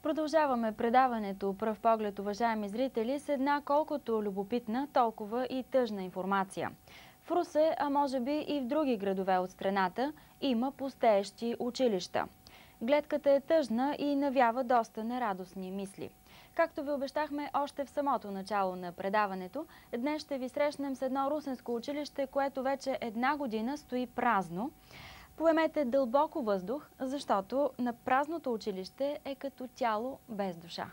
Продължаваме предаването "Пръв поглед", уважаеми зрители, с една колкото любопитна, толкова и тъжна информация. В Русе, а може би и в други градове от страната, има пустеещи училища. Гледката е тъжна и навява доста нерадостни мисли. Както ви обещахме още в самото начало на предаването, днес ще ви срещнем с едно русенско училище, което вече една година стои празно. Поемете дълбоко въздух, защото на празното училище е като тяло без душа.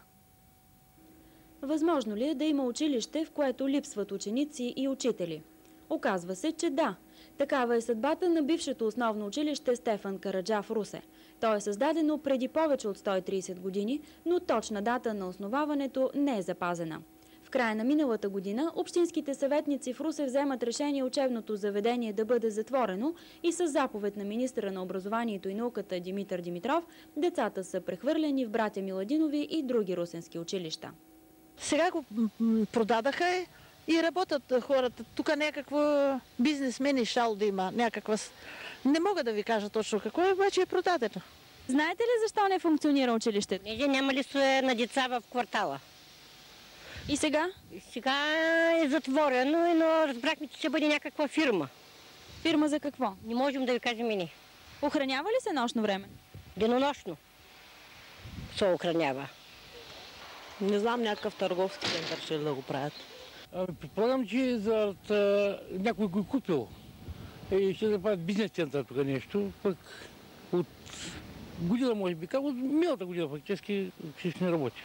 Възможно ли е да има училище, в което липсват ученици и учители? Оказва се, че да. Такава е съдбата на бившето основно училище Стефан Караджа в Русе. То е създадено преди повече от 130 години, но точна дата на основаването не е запазена. В края на миналата година общинските съветници в Русе вземат решение учебното заведение да бъде затворено и с заповед на министъра на образованието и науката Димитър Димитров децата са прехвърлени в Братя Миладинови и други русенски училища. Сега го продадаха и работят хората. Тук някакво бизнесмени шал да има. Някаква... Не мога да ви кажа точно какво е, обаче е продадено. Знаете ли защо не функционира училището? Няма ли стоя на деца в квартала? И сега? Сега е затворено, но разбрахме, че ще бъде някаква фирма. Фирма за какво? Не можем да ви кажем и не. Охранява ли се нощно време? Денонощно се охранява. Не знам, някакъв търговски център ще да го правят. Предполагам, че за някой го е купил и ще направят бизнес център тук нещо. Пък от година, може би, от миналата година фактически ще не работи.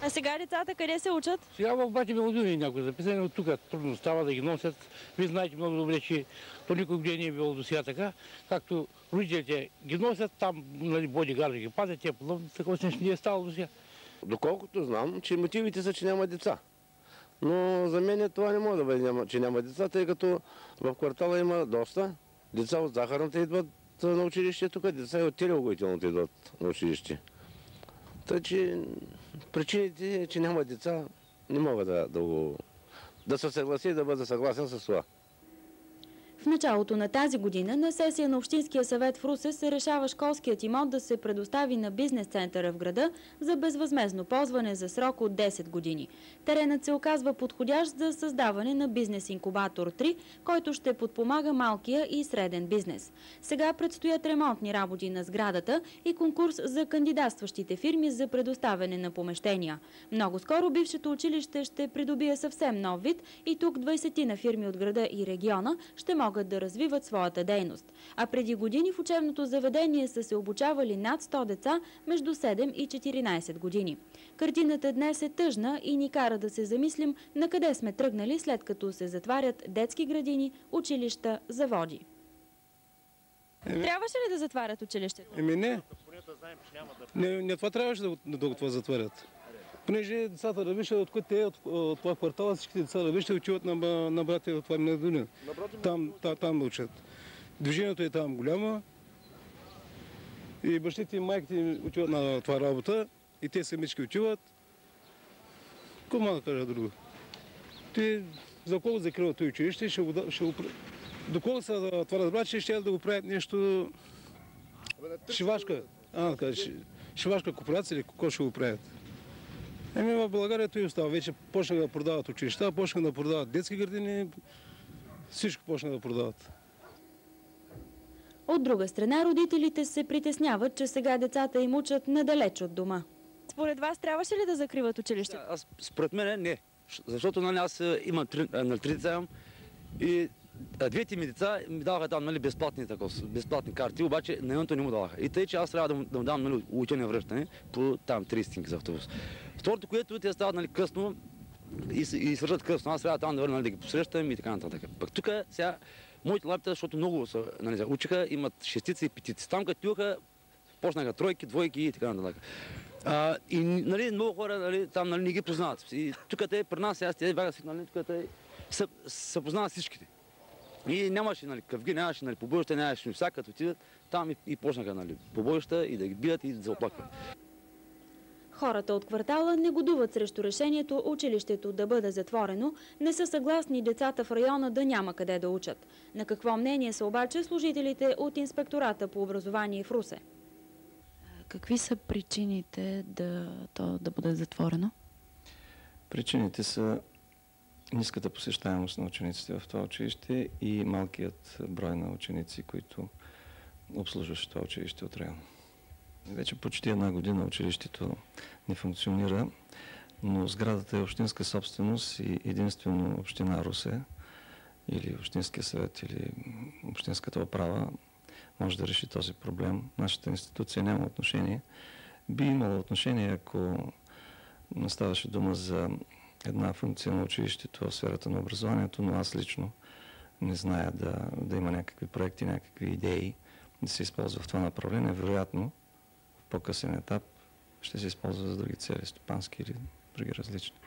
А сега децата къде се учат? Сега в Братя Миладинови някои записани, от тук трудно става да ги носят. Вие знаете много добре, че то никой година не е било до сега така. Както родителите ги носят, там бодигарди ги пазят, те такова нещо не е ставало до сега. Доколкото знам, че мотивите са, че няма деца. Но за мен това не може да бъде, че няма деца, тъй като в квартала има доста. Деца от Захарната идват на училище тук, деца и от Телеогоителното идват на училище. Тъй, че причините, че няма деца, не мога да се съгласи и да бъда съгласен с това. В началото на тази година на сесия на Общинския съвет в Русе се решава школският имот да се предостави на бизнес центъра в града за безвъзмездно ползване за срок от 10 години. Теренът се оказва подходящ за създаване на бизнес инкубатор 3, който ще подпомага малкия и среден бизнес. Сега предстоят ремонтни работи на сградата и конкурс за кандидатстващите фирми за предоставяне на помещения. Много скоро бившето училище ще придобие съвсем нов вид и тук 20 фирми от града и региона ще могат да развиват своята дейност. А преди години в учебното заведение са се обучавали над 100 деца между 7 и 14 години. Картината днес е тъжна и ни кара да се замислим на къде сме тръгнали, след като се затварят детски градини, училища, заводи. Трябваше ли да затварят училището? Не, това трябваше да го затварят. Понеже децата равиша, от които те от това квартала, всичките деца равиша отиват на Братя от това Миладинови. Там учат. Движението е там голямо и бащите и майките отиват на това работа и те самички отиват. Какво мога да кажа друго? Те за колко закриват това училище, доколко са това разбрат, че ще да го правят нещо шивашка. Шивашка кооперация или какво ще го правят? В България той остава. Вече почнаха да продават училища, почнаха да продават детски градини, всичко почнаха да продават. От друга страна, родителите се притесняват, че сега децата им учат надалеч от дома. Според вас трябваше ли да закриват училището? Според мен не, защото аз имам три деца и двете ми деца ми даваха там безплатни карти, обаче на едното не му даваха. И тъй, че аз трябва да му дам учене връщане по там 30 стотинки за автобус. Второто, което те стават късно и свършат късно, аз трябва там да върна да ги посрещам и така нататък. Пък тук сега моите лапите, защото много учиха, имат шестици и петици. Там като тюха, почнаха тройки, двойки и така нататък. И много хора там не ги познават. И тук те при нас, сега тези бяха свикнали, тук те се познават всичките. И нямаше къвги, нямаше побоища, нямаше всяка, като отидат там и почнаха побоища и да ги бият и да се оплакват. Хората от квартала негодуват срещу решението училището да бъде затворено, не са съгласни децата в района да няма къде да учат. На какво мнение са обаче служителите от Инспектората по образование в Русе? Какви са причините то да бъде затворено? Причините са ниската посещаемост на учениците в това училище и малкият брой на ученици, които обслужват това училище от района. Вече почти една година училището не функционира, но сградата е общинска собственост и единствено община Русе или Общинския съвет или Общинската управа може да реши този проблем. Нашата институция няма отношение. Би имала отношение, ако ставаше дума за една функция на училището в сферата на образованието, но аз лично не зная да има някакви проекти, някакви идеи да се използва в това направление. Вероятно, в по-късен етап ще се използва за други цели, стопански или други различни.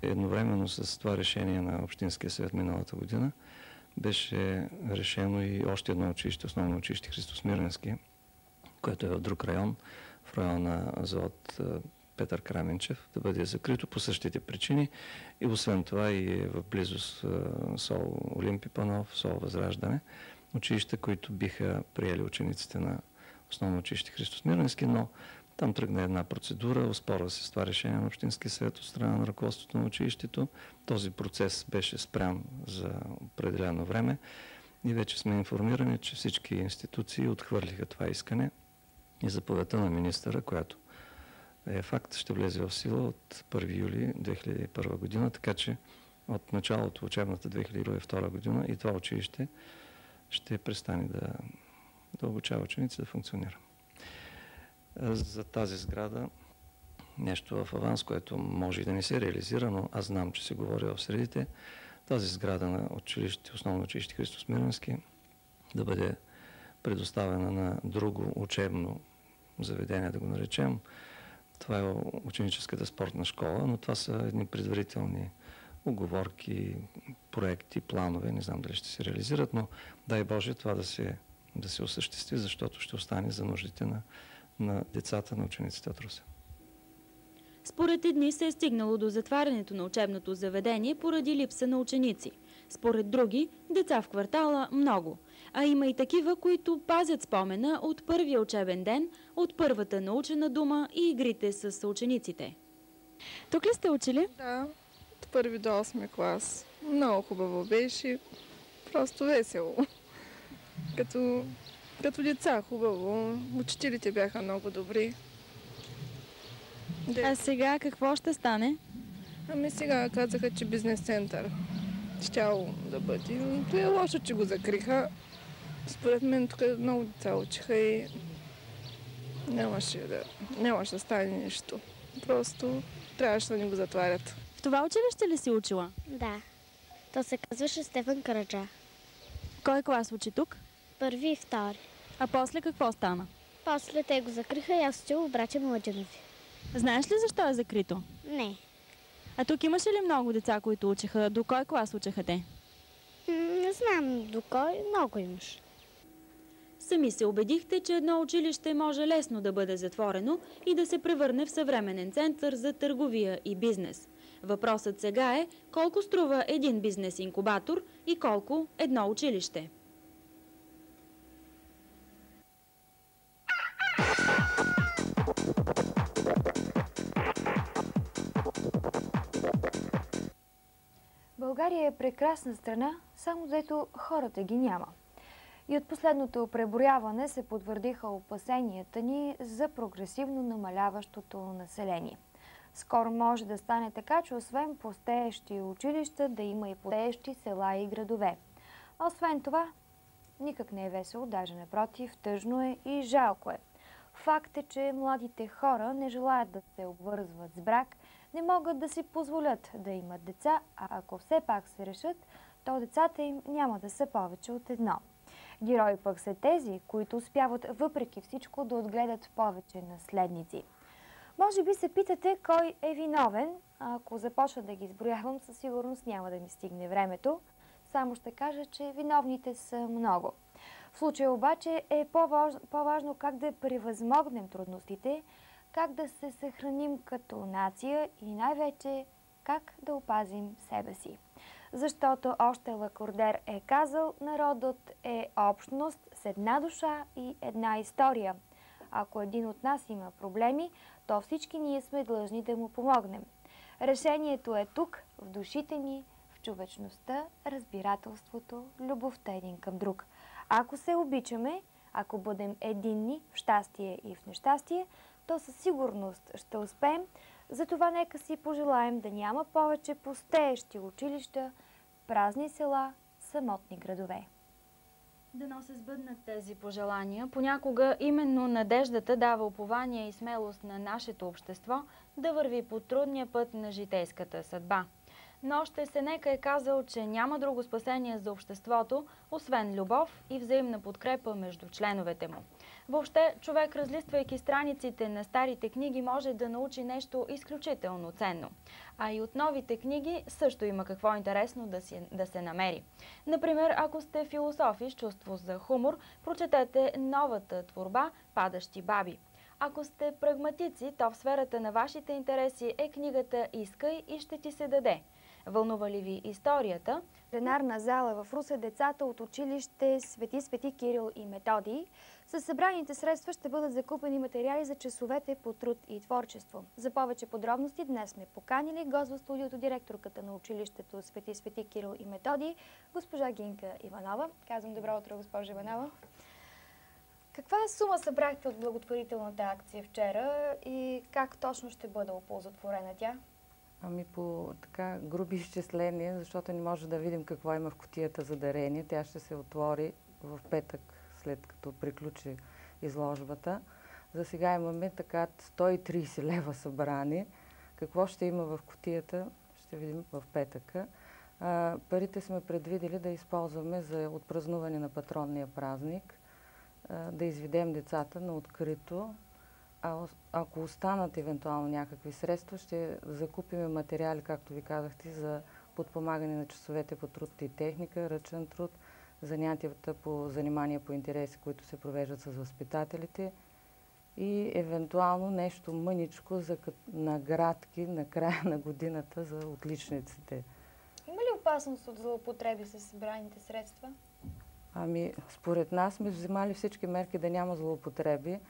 Едновременно с това решение на Общинския съвет миналата година беше решено и още едно училище, основно училище Христос Мирненски, което е в друг район, в района на завод Петър Краменчев, да бъде закрито по същите причини и освен това и в близост СОЛ Олимпи Панов, СОЛ Възраждане, училища, които биха приели учениците на основно училище Христос Мирненски, но там тръгна една процедура, оспорва се с това решение на Общинския съвет от страна на ръководството на училището. Този процес беше спрян за определено време и вече сме информирани, че всички институции отхвърлиха това искане и заповедта на министъра, която е факт, ще влезе в сила от 1 юли 2001 година, така че от началото учебната 2002 година и това училище ще престане да обучава ученици да функционира. За тази сграда нещо в аванс, което може и да не се реализира, но аз знам, че се говори в средите. Тази сграда на училище, основно училище Христос Мирненски, да бъде предоставена на друго учебно заведение, да го наречем. Това е ученическата спортна школа, но това са едни предварителни уговорки, проекти, планове. Не знам дали ще се реализират, но дай Боже това да се осъществи, защото ще остане за нуждите на децата, на учениците от Русе. Според едни се е стигнало до затварянето на учебното заведение поради липса на ученици. Според други, деца в квартала много. А има и такива, които пазят спомена от първия учебен ден, от първата научена дума и игрите с учениците. Тук ли сте учили? Да, от 1 до 8 клас. Много хубаво беше, просто весело. Като деца хубаво, учителите бяха много добри. А сега какво ще стане? Ами сега казаха, че бизнес център щяло да бъде. Но то е лошо, че го закриха. Според мен тук много деца учиха и нямаше да стане нищо. Просто трябваше да ни го затварят. В това училище ли си учила? Да. То се казваше Стефан Караджа. Кой клас учи тук? 1 и 2. А после какво стана? После те го закриха и аз учил в Братя Младенови. Знаеш ли защо е закрито? Не. А тук имаше ли много деца, които учиха? До кой клас учеха те? Не знам до кой, много имаш. Сами се убедихте, че едно училище може лесно да бъде затворено и да се превърне в съвременен център за търговия и бизнес. Въпросът сега е колко струва един бизнес-инкубатор и колко едно училище. България е прекрасна страна, само дето хората ги няма. И от последното преброяване се потвърдиха опасенията ни за прогресивно намаляващото население. Скоро може да стане така, че освен пустеещи училища, да има и пустеещи села и градове. А освен това, никак не е весело, даже напротив, тъжно е и жалко е. Факт е, че младите хора не желаят да се обвързват с брак, не могат да си позволят да имат деца, а ако все пак се решат, то децата им няма да са повече от едно. Герои пък са тези, които успяват въпреки всичко да отгледат повече наследници. Може би се питате кой е виновен, а ако започна да ги изброявам, със сигурност няма да ми стигне времето. Само ще кажа, че виновните са много. В случая обаче е по-важно как да превъзмогнем трудностите, как да се съхраним като нация и най-вече как да опазим себе си. Защото още Лакордер е казал, народът е общност с една душа и една история. Ако един от нас има проблеми, то всички ние сме длъжни да му помогнем. Решението е тук, в душите ни, в човечността, разбирателството, любовта един към друг. Ако се обичаме, ако бъдем единни в щастие и в нещастие, то със сигурност ще успеем. Затова нека си пожелаем да няма повече пустеещи училища, празни села, самотни градове. Дано се сбъднат тези пожелания. Понякога именно надеждата дава упование и смелост на нашето общество да върви по трудния път на житейската съдба. Но още Сенека е казал, че няма друго спасение за обществото, освен любов и взаимна подкрепа между членовете му. Въобще, човек, разлиствайки страниците на старите книги, може да научи нещо изключително ценно. А и от новите книги също има какво интересно да се намери. Например, ако сте философи с чувство за хумор, прочетете новата творба «Падащи баби». Ако сте прагматици, то в сферата на вашите интереси е книгата «Искай и ще ти се даде». Вълнува ли ви историята? В пленарна зала в Русе децата от училище Свети Кирил и Методий със събраните средства ще бъдат закупени материали за часовете по труд и творчество. За повече подробности днес сме поканили гост в студиото директорката на училището Свети Кирил и Методий, госпожа Гинка Иванова. Казвам добро утро, госпожа Иванова. Каква сума събрахте от благотворителната акция вчера и как точно ще бъде оползотворена тя? Ами по така груби изчисления, защото не може да видим какво има в кутията за дарение. Тя ще се отвори в петък, след като приключи изложбата. За сега имаме така 130 лева събрани. Какво ще има в кутията, ще видим в петъка. Парите сме предвидели да използваме за отпразнуване на патронния празник, да изведем децата на открито. Ако останат евентуално някакви средства, ще закупим материали, както ви казахте, за подпомагане на часовете по труд и техника, ръчен труд, занятията по занимания по интереси, които се провеждат с възпитателите и евентуално нещо мъничко за наградки на края на годината за отличниците. Има ли опасност от злоупотреби с събраните средства? Ами, според нас сме взимали всички мерки да няма злоупотреби.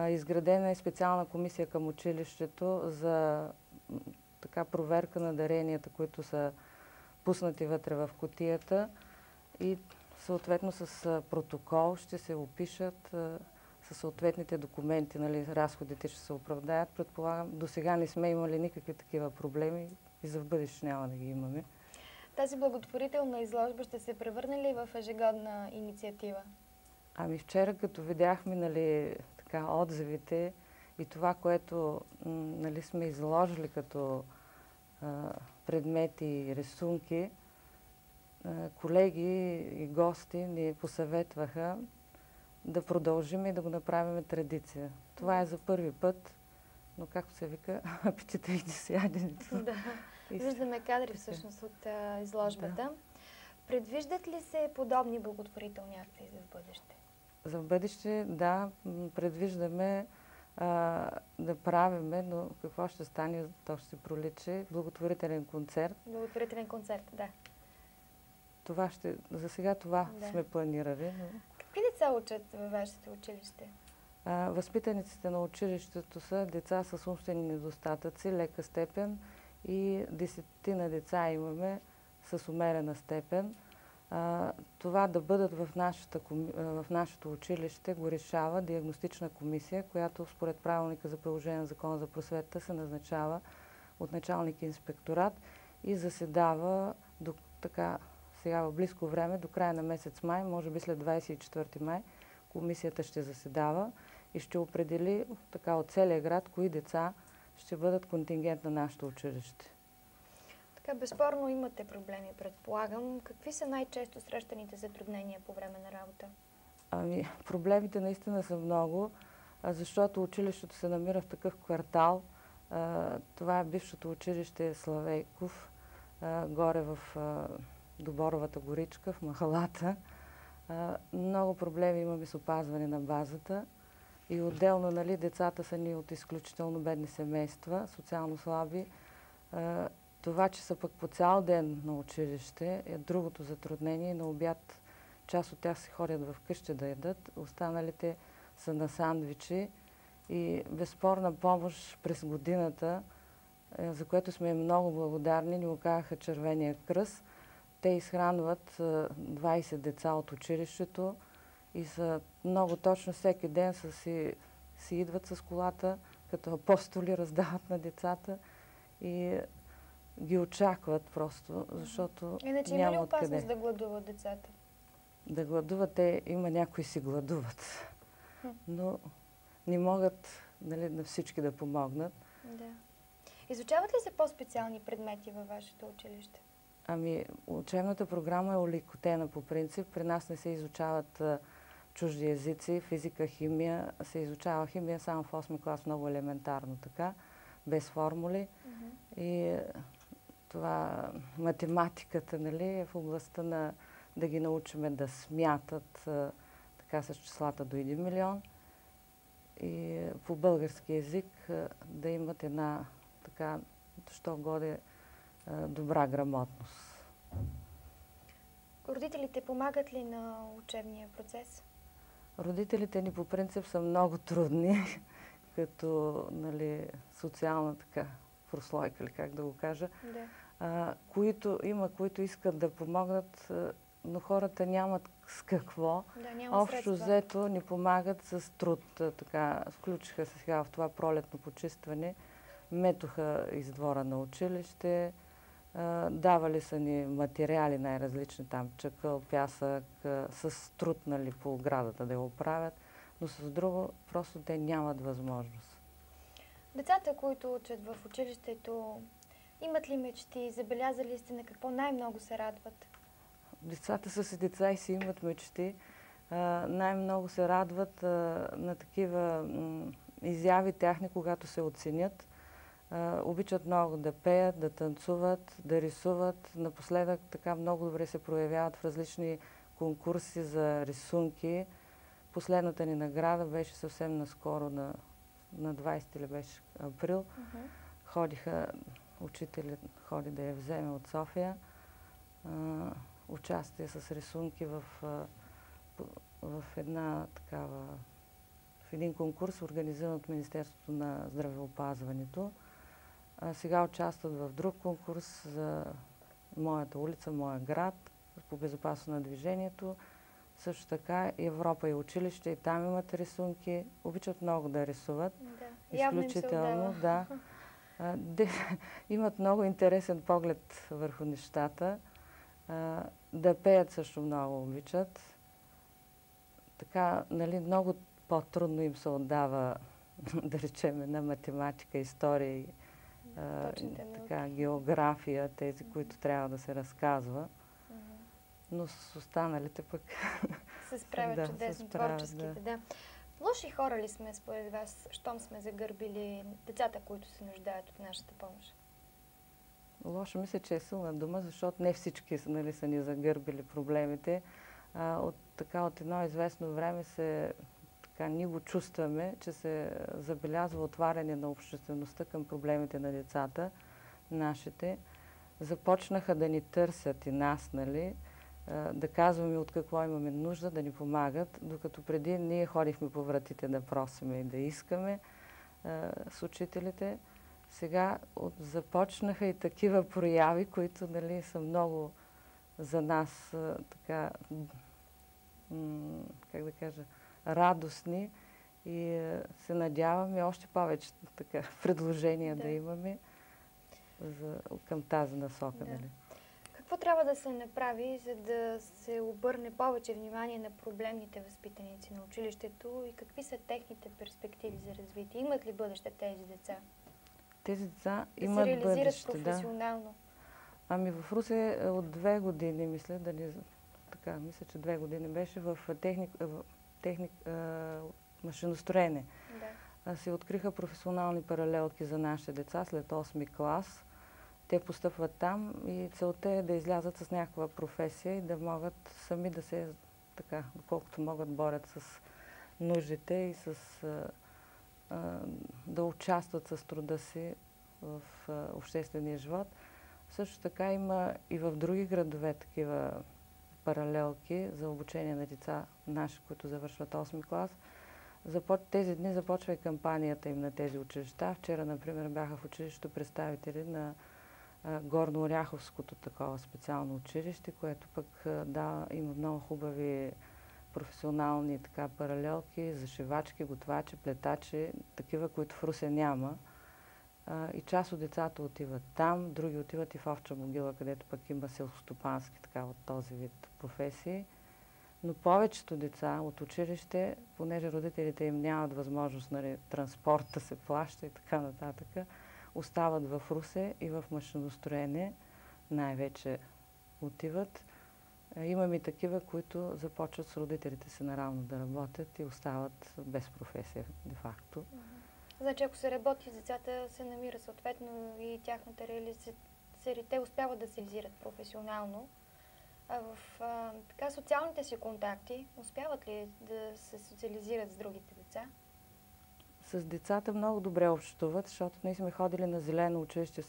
Изградена е специална комисия към училището за така проверка на даренията, които са пуснати вътре в кутията и съответно с протокол ще се опишат със съответните документи, нали, разходите ще се оправдаят. Предполагам, до сега не сме имали никакви такива проблеми и за в бъдеще няма да ги имаме. Тази благотворителна изложба ще се превърне ли в ежегодна инициатива? Ами вчера, като видяхме, нали, така, отзивите и това, което нали, сме изложили като предмети и рисунки, колеги и гости ни посъветваха да продължим и да го направим традиция. Това е за първи път, но както се вика, апетита и яденето. Да, виждаме кадри всъщност от изложбата. Да. Предвиждат ли се подобни благотворителни акции за в бъдеще? За в бъдеще, да, предвиждаме да правиме, но какво ще стане, то ще се проличи, благотворителен концерт. Благотворителен концерт, да. Това ще, за сега това сме планирали. Но... Какви деца учат във вашето училище? Възпитаниците на училището са деца с умствени недостатъци, лека степен и 10 деца имаме с умерена степен. Това да бъдат в нашето училище го решава диагностична комисия, която според правилника за приложение на Закона за просветата се назначава от началник инспекторат и заседава сега в близко време, до края на месец май, може би след 24 май, комисията ще заседава и ще определи така от целия град кои деца ще бъдат контингент на нашето училище. Така, безспорно имате проблеми, предполагам. Какви са най-често срещаните затруднения по време на работа? Ами, проблемите наистина са много, защото училището се намира в такъв квартал. Това е бившото училище Славейков, горе в Доборовата горичка, в махалата. Много проблеми имаме с опазване на базата. И отделно, нали, децата са ни от изключително бедни семейства, социално слаби. Това, че са пък по цял ден на училище, е другото затруднение. На обяд част от тях се ходят в къщи да ядат, останалите са на сандвичи и безспорна помощ през годината, за което сме много благодарни, ни оказаха Червения кръст. Те изхранват 20 деца от училището и са много точно всеки ден си идват с колата, като апостоли раздават на децата и ги очакват просто, защото Иначе няма има ли откъде. опасност да гладуват децата? Да гладуват, има някои си гладуват, но не могат, нали, на всички да помогнат. Да. Изучават ли се по-специални предмети във вашето училище? Ами, учебната програма е олекотена по принцип. При нас не се изучават чужди езици, физика, химия. Се изучава химия само в 8 клас, много елементарно така, без формули. И това, математиката, нали, е в областта на да ги научиме да смятат така с числата до 1 милион. И по български език да имат една така, що годе, добра грамотност. Родителите помагат ли на учебния процес? Родителите ни по принцип са много трудни, като, нали, социална така прослойка, или как да го кажа. Да. Които искат да помогнат, но хората нямат с какво. Да, няма Общо средства. взето ни помагат с труд. Така, включиха се сега в това пролетно почистване. Метоха из двора на училище, давали са ни материали най-различни там, чакъл, пясък, с труд, нали, по оградата да я оправят, но с друго просто те нямат възможност. Децата, които учат в училището, имат ли мечти? Забелязали сте на какво най-много се радват? Децата са си деца и си имат мечти. Най-много се радват на такива изяви тяхни, когато се оценят. Обичат много да пеят, да танцуват, да рисуват. Напоследък така много добре се проявяват в различни конкурси за рисунки. Последната ни награда беше съвсем наскоро, на 20 или беше април. Учителят ходи да я вземе от София. Участие с рисунки в един конкурс, организиран от Министерството на здравеопазването. Сега участват в друг конкурс за моята улица, моя град, по безопасност на движението. Също така Европа и училище, и там имат рисунки. Обичат много да рисуват. Да, явно им се отдава. Да. Имат много интересен поглед върху нещата. Да пеят също много обичат. Така, нали, много по-трудно им се отдава, да речем, на математика, история и така, география, тези, които трябва да се разказва. Но с останалите пък се справят чудесно, творческите. Да. Лоши хора ли сме според вас, щом сме загърбили децата, които се нуждаят от нашата помощ? Лошо мисля, че е силна дума, защото не всички, нали, са ни загърбили проблемите. От едно известно време ние го чувстваме, че се забелязва отваряне на обществеността към проблемите на децата, нашите. Започнаха да ни търсят и нас, нали, да казваме от какво имаме нужда, да ни помагат, докато преди ние ходихме по вратите да просиме и да искаме с учителите. Сега започнаха и такива прояви, които, нали, са много за нас така, как да кажа, радостни и се надяваме още повече така предложения да имаме към тази насока. Да. Нали. Какво трябва да се направи, за да се обърне повече внимание на проблемните възпитаници на училището и какви са техните перспективи за развитие? Имат ли бъдеще тези деца? Тези деца да имат се реализират бъдеще, професионално? Да. Ами в Русе от 2 години, мисля, мисля, че 2 години беше в машиностроене. Да. Се откриха професионални паралелки за нашите деца след 8-ми клас. Те постъпват там и целта е да излязат с някаква професия и да могат сами да се, така, доколкото могат, борят с нуждите и да участват с труда си в обществения живот. Също така има и в други градове такива паралелки за обучение на деца наши, които завършват 8-ми клас. Тези дни започва и кампанията им на тези училища. Вчера, например, бяха в училището представители на Горно-Оряховското такова специално училище, което пък има много хубави професионални паралелки за шивачки, готвачи, плетачи, такива, които в Русе няма. И част от децата отиват там, други отиват и в Овча могила, където пък има селскостопански от този вид професии. Но повечето деца от училище, понеже родителите им нямат възможност, транспорт да се плаща и така нататък, остават в Русе и в машиностроене най-вече отиват. Имам и такива, които започват с родителите си наравно да работят и остават без професия, де-факто. Значи, ако се работи с децата, се намира съответно и тяхната реализация. Те успяват да се реализират професионално. А в социалните си контакти успяват ли да се социализират с другите деца? С децата много добре общуват, защото ние сме ходили на зелено училище,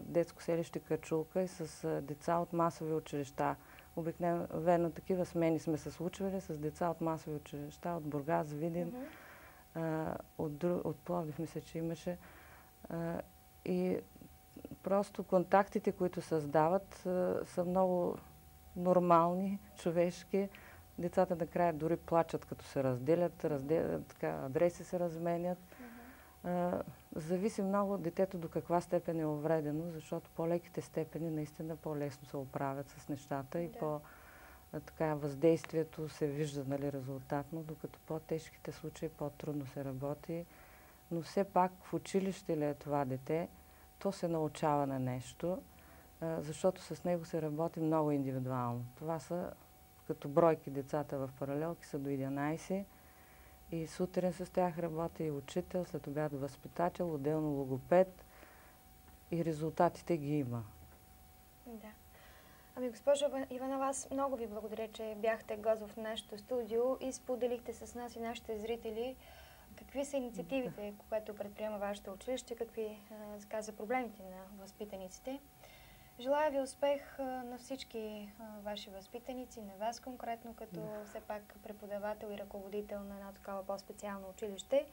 детско селище Качулка и с деца от масови училища. Обикновено такива смени сме се случвали с деца от масови училища, от Бургас, Видин, от Пловдив, мисля, че имаше. И просто контактите, които създават, са много нормални, човешки. Децата накрая дори плачат, като се разделят, адреси се разменят. Зависи много от детето до каква степен е увредено, защото по-леките степени наистина по-лесно се оправят с нещата и въздействието се вижда резултатно, докато по-тежките случаи по-трудно се работи. Но все пак в училище ли е това дете, то се научава на нещо, защото с него се работи много индивидуално. Това са като бройки децата в паралелки са до 11 и сутрин с тях работи и учител, след обяд възпитател, отделно логопед и резултатите ги има. Да. Госпожо Иванова, аз много ви благодаря, че бяхте гост в нашето студио и споделихте с нас и нашите зрители какви са инициативите, които предприема вашето училище, какви са проблемите на възпитаниците. Желая ви успех на всички ваши възпитаници, на вас конкретно, като все пак преподавател и ръководител на едно такова по-специално училище.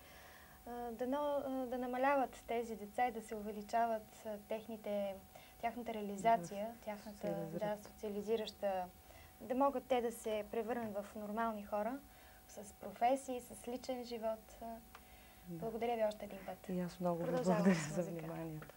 Да намаляват тези деца и да се увеличават тяхната реализация, тяхната социализираща, да могат те да се превърнат в нормални хора, с професии, с личен живот. Благодаря ви още един път. И аз много благодаря за вниманието.